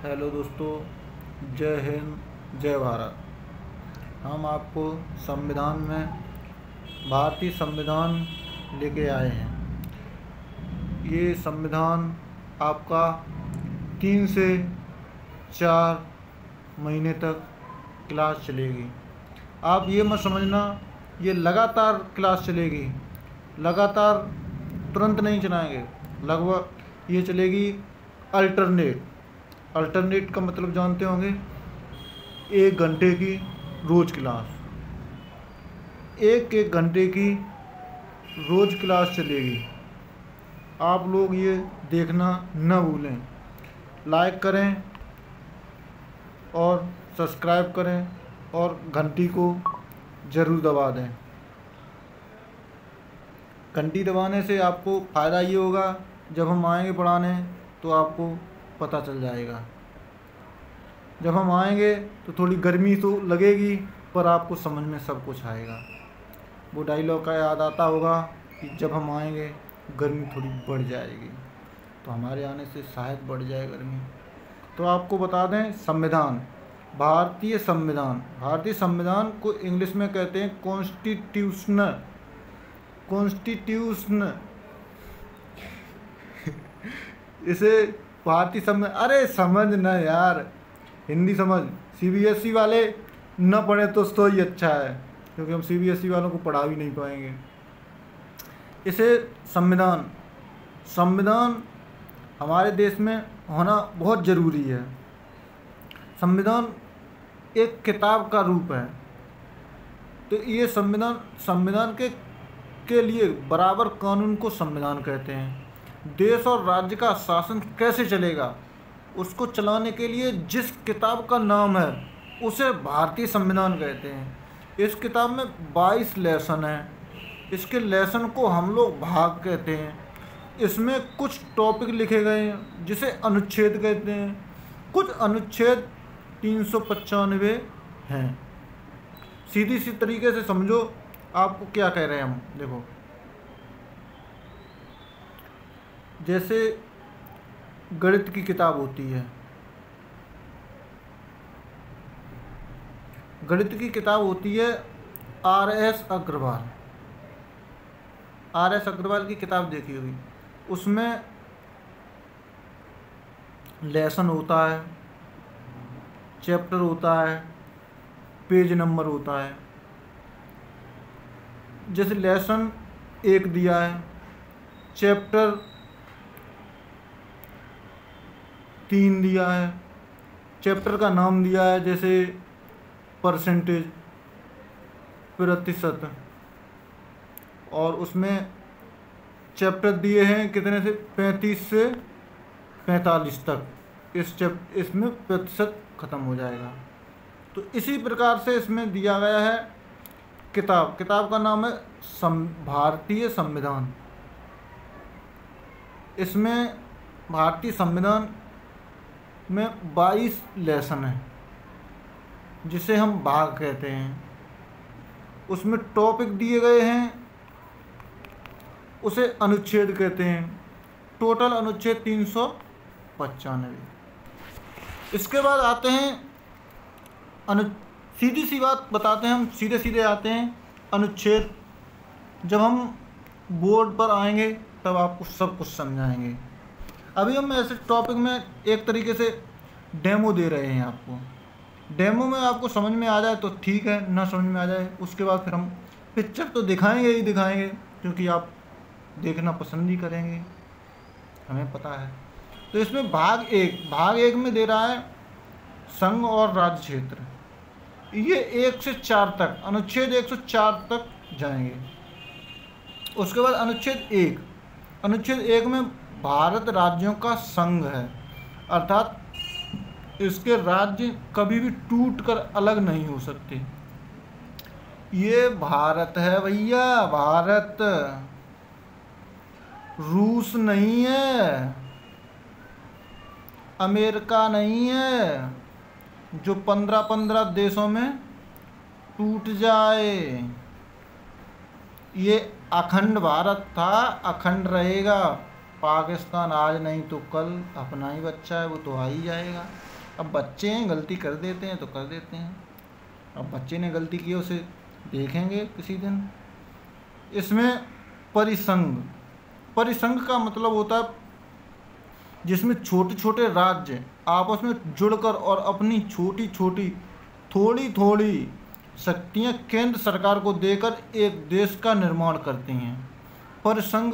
Hello दोस्तों, जय हिंद जय भारत। हम आपको संविधान में भारतीय संविधान लेके आए हैं। ये संविधान आपका 3 से 4 महीने तक क्लास चलेगी। आप ये मत समझना ये लगातार क्लास चलेगी, लगातार तुरंत नहीं चलाएंगे। लगभग ये चलेगी अल्टरनेट का मतलब जानते होंगे, 1 घंटे की रोज़ क्लास, एक घंटे की रोज़ क्लास चलेगी। आप लोग ये देखना न भूलें, लाइक करें और सब्सक्राइब करें और घंटी को ज़रूर दबा दें। घंटी दबाने से आपको फ़ायदा ये होगा, जब हम आएंगे पढ़ाने तो आपको पता चल जाएगा। जब हम आएंगे तो थोड़ी गर्मी तो लगेगी, पर आपको समझ में सब कुछ आएगा। वो डायलॉग का याद आता होगा कि जब हम आएंगे गर्मी थोड़ी बढ़ जाएगी, तो हमारे आने से शायद बढ़ जाए गर्मी। तो आपको बता दें, संविधान, भारतीय संविधान को इंग्लिश में कहते हैं कॉन्स्टिट्यूशन। इसे भारतीय संविधान, अरे समझ ना यार, हिंदी समझ। सीबीएसई वाले न पढ़े तो ही अच्छा है, क्योंकि हम सीबीएसई वालों को पढ़ा भी नहीं पाएंगे। इसे संविधान हमारे देश में होना बहुत ज़रूरी है। संविधान एक किताब का रूप है। तो ये संविधान के लिए बराबर कानून को संविधान कहते हैं। देश और राज्य का शासन कैसे चलेगा, उसको चलाने के लिए जिस किताब का नाम है उसे भारतीय संविधान कहते हैं। इस किताब में 22 लेसन हैं। इसके लेसन को हम लोग भाग कहते हैं। इसमें कुछ टॉपिक लिखे गए हैं जिसे अनुच्छेद कहते हैं। कुछ अनुच्छेद 395 हैं। सीधी सी तरीके से समझो आपको क्या कह रहे हैं हम। देखो, जैसे गणित की किताब होती है, गणित की किताब होती है आर.एस. अग्रवाल की किताब देखी होगी। उसमें लेसन होता है, चैप्टर होता है, पेज नंबर होता है। जैसे लेसन 1 दिया है, चैप्टर 3 दिया है, चैप्टर का नाम दिया है जैसे परसेंटेज, प्रतिशत, और उसमें चैप्टर दिए हैं कितने से 35 से 45 तक। इसमें प्रतिशत ख़त्म हो जाएगा। तो इसी प्रकार से इसमें दिया गया है किताब का नाम है भारतीय संविधान। इसमें भारतीय संविधान में 22 लेसन हैं जिसे हम भाग कहते हैं। उसमें टॉपिक दिए गए हैं, उसे अनुच्छेद कहते हैं। टोटल अनुच्छेद 395। इसके बाद आते हैं सीधी सी बात बताते हैं, हम सीधे आते हैं अनुच्छेद। जब हम बोर्ड पर आएंगे तब आपको सब कुछ समझाएंगे। अभी हम ऐसे टॉपिक में एक तरीके से डेमो दे रहे हैं आपको। डेमो में आपको समझ में आ जाए तो ठीक है, ना समझ में आ जाए उसके बाद फिर हम पिक्चर तो दिखाएंगे, क्योंकि आप देखना पसंद ही करेंगे, हमें पता है। तो इसमें भाग एक में दे रहा है संघ और राज्य क्षेत्र। ये 1 से 4 तक, अनुच्छेद 1 से 4 तक जाएंगे। उसके बाद अनुच्छेद 1 में भारत राज्यों का संघ है, अर्थात इसके राज्य कभी भी टूट कर अलग नहीं हो सकते। ये भारत है भैया, भारत, रूस नहीं है, अमेरिका नहीं है जो 15 देशों में टूट जाए। ये अखंड भारत था, अखंड रहेगा। पाकिस्तान आज नहीं तो कल अपना ही बच्चा है, वो तो आ ही जाएगा। अब बच्चे हैं, गलती कर देते हैं तो कर देते हैं। अब बच्चे ने गलती की, उसे देखेंगे किसी दिन। इसमें परिसंघ, परिसंघ का मतलब होता है जिसमें छोटे छोटे राज्य आपस में जुड़कर और अपनी छोटी छोटी थोड़ी थोड़ी शक्तियाँ केंद्र सरकार को देकर एक देश का निर्माण करते हैं। परिसंघ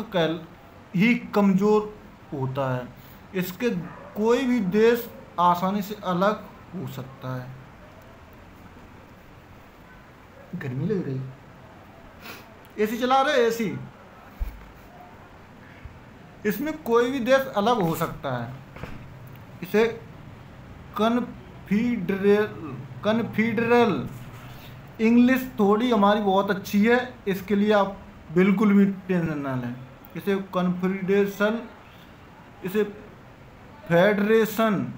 ही कमज़ोर होता है, इसके कोई भी देश आसानी से अलग हो सकता है। गर्मी लग रही, एसी चला रहे, एसी। इसमें कोई भी देश अलग हो सकता है। इसे कन्फीडरल इंग्लिश थोड़ी हमारी बहुत अच्छी है, इसके लिए आप बिल्कुल भी टेंशन ना लें। इसे कन्फेडरेशन, इसे फेडरेशन,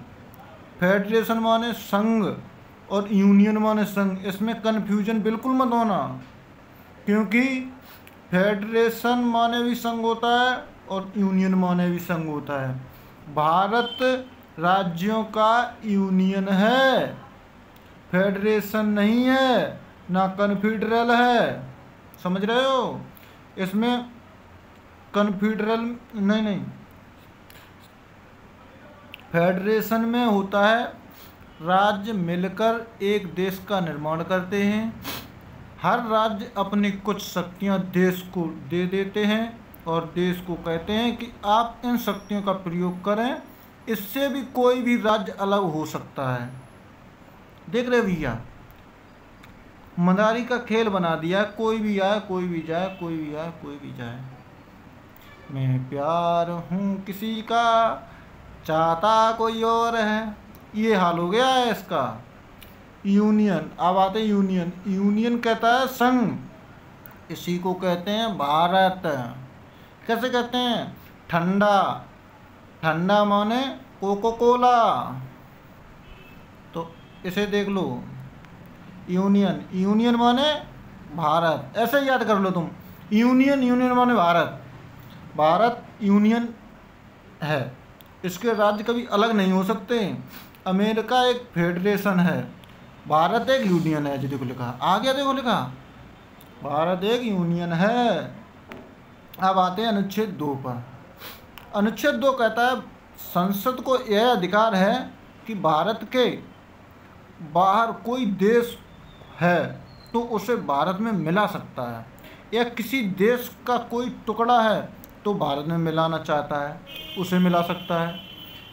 फेडरेशन माने संघ और यूनियन माने संघ, इसमें कन्फ्यूजन बिल्कुल मत होना, क्योंकि फेडरेशन माने भी संघ होता है और यूनियन माने भी संघ होता है। भारत राज्यों का यूनियन है, फेडरेशन नहीं है, ना कन्फेडरल है, समझ रहे हो। इसमें कन्फेडरल नहीं, फेडरेशन में होता है राज्य मिलकर एक देश का निर्माण करते हैं। हर राज्य अपनी कुछ शक्तियां देश को दे देते हैं और देश को कहते हैं कि आप इन शक्तियों का प्रयोग करें। इससे भी कोई भी राज्य अलग हो सकता है। देख रहे भैया, मदारी का खेल बना दिया, कोई भी आए कोई भी जाए, कोई भी आए कोई भी जाए। मैं प्यार हूँ किसी का, चाहता कोई और है, ये हाल हो गया है इसका। यूनियन, अब आते हैं यूनियन। यूनियन कहता है संघ, इसी को कहते हैं भारत। कैसे कहते हैं? ठंडा, ठंडा माने कोको कोला, तो इसे देख लो यूनियन, यूनियन माने भारत, ऐसे याद कर लो तुम। यूनियन, यूनियन माने भारत, भारत यूनियन है, इसके राज्य कभी अलग नहीं हो सकते। अमेरिका एक फेडरेशन है, भारत एक यूनियन है। देखो लिखा आ गया, देखो लिखा, भारत एक यूनियन है। अब आते हैं अनुच्छेद 2 पर। अनुच्छेद 2 कहता है संसद को यह अधिकार है कि भारत के बाहर कोई देश है तो उसे भारत में मिला सकता है, या किसी देश का कोई टुकड़ा है तो भारत में मिलाना चाहता है उसे मिला सकता है।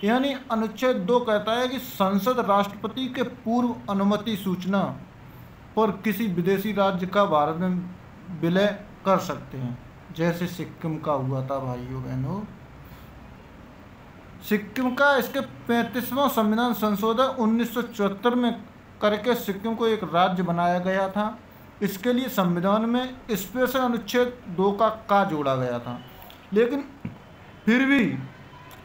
यानी अनुच्छेद 2 कहता है कि संसद राष्ट्रपति के पूर्व अनुमति सूचना पर किसी विदेशी राज्य का भारत में विलय कर सकते हैं, जैसे सिक्किम का हुआ था भाइयों बहनों। सिक्किम का इसके 35वां संविधान संशोधन 1974 में करके सिक्किम को एक राज्य बनाया गया था। इसके लिए संविधान में स्पेशल अनुच्छेद 2 का जोड़ा गया था, लेकिन फिर भी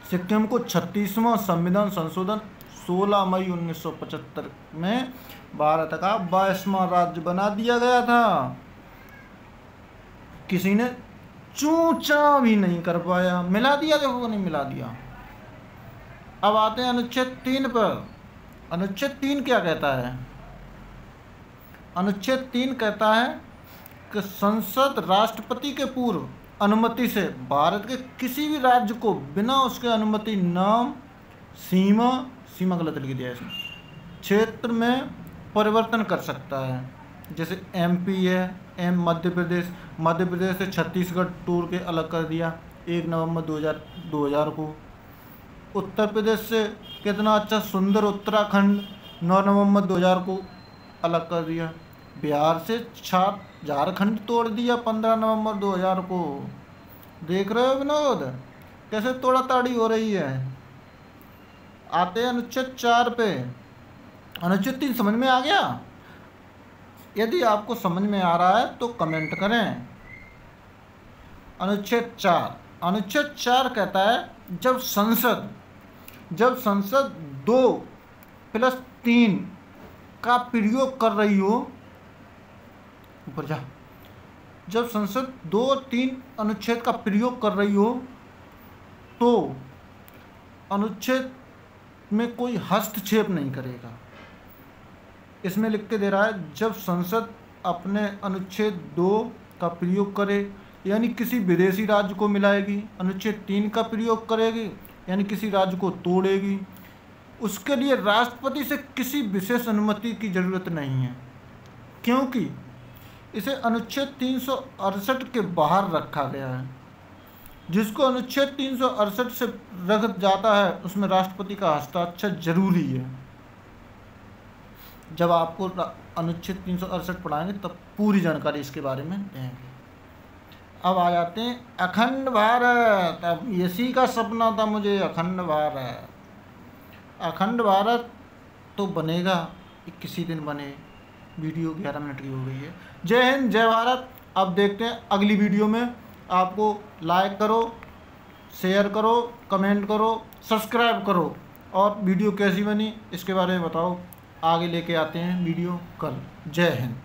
सिक्किम को 36वां संविधान संशोधन 16 मई 1975 में भारत का 22वां राज्य बना दिया गया था। किसी ने चूचा भी नहीं कर पाया, मिला दिया, देखो नहीं मिला दिया। अब आते हैं अनुच्छेद 3 पर। अनुच्छेद 3 क्या कहता है? अनुच्छेद 3 कहता है कि संसद राष्ट्रपति के पूर्व अनुमति से भारत के किसी भी राज्य को बिना उसके अनुमति नाम, सीमा गलत लिख दिया इसमें, क्षेत्र में परिवर्तन कर सकता है। जैसे एमपी है, मध्य प्रदेश से छत्तीसगढ़ तोड़ के अलग कर दिया 1 नवंबर 2000 को। उत्तर प्रदेश से कितना अच्छा सुंदर उत्तराखंड 9 नवंबर 2000 को अलग कर दिया। बिहार से झारखंड तोड़ दिया 15 नवंबर 2000 को। देख रहे हो विनोद कैसे तोड़ा ताड़ी हो रही है। आते हैं अनुच्छेद 4 पे। अनुच्छेद 3 समझ में आ गया? यदि आपको समझ में आ रहा है तो कमेंट करें। अनुच्छेद 4 कहता है जब संसद 2+3 का प्रयोग कर रही हो, ऊपर जा, जब संसद 2 और 3 अनुच्छेद का प्रयोग कर रही हो तो अनुच्छेद में कोई हस्तक्षेप नहीं करेगा। इसमें लिख के दे रहा है जब संसद अपने अनुच्छेद 2 का प्रयोग करे यानी किसी विदेशी राज्य को मिलाएगी, अनुच्छेद 3 का प्रयोग करेगी यानी किसी राज्य को तोड़ेगी, उसके लिए राष्ट्रपति से किसी विशेष अनुमति की ज़रूरत नहीं है, क्योंकि इसे अनुच्छेद 368 के बाहर रखा गया है। जिसको अनुच्छेद 368 से रख जाता है उसमें राष्ट्रपति का हस्ताक्षर जरूरी है। जब आपको अनुच्छेद 368 पढ़ाएंगे तब पूरी जानकारी इसके बारे में देंगे। अब आ जाते हैं अखंड भारत। अब इसी का सपना था मुझे, अखंड भारत। अखंड भारत तो बनेगा, किसी दिन बने। वीडियो 11 मिनट की हो गई है। जय हिंद, जय भारत। अब देखते हैं अगली वीडियो में। आपको लाइक करो, शेयर करो, कमेंट करो, सब्सक्राइब करो और वीडियो कैसी बनी इसके बारे में बताओ। आगे लेके आते हैं वीडियो कल। जय हिंद।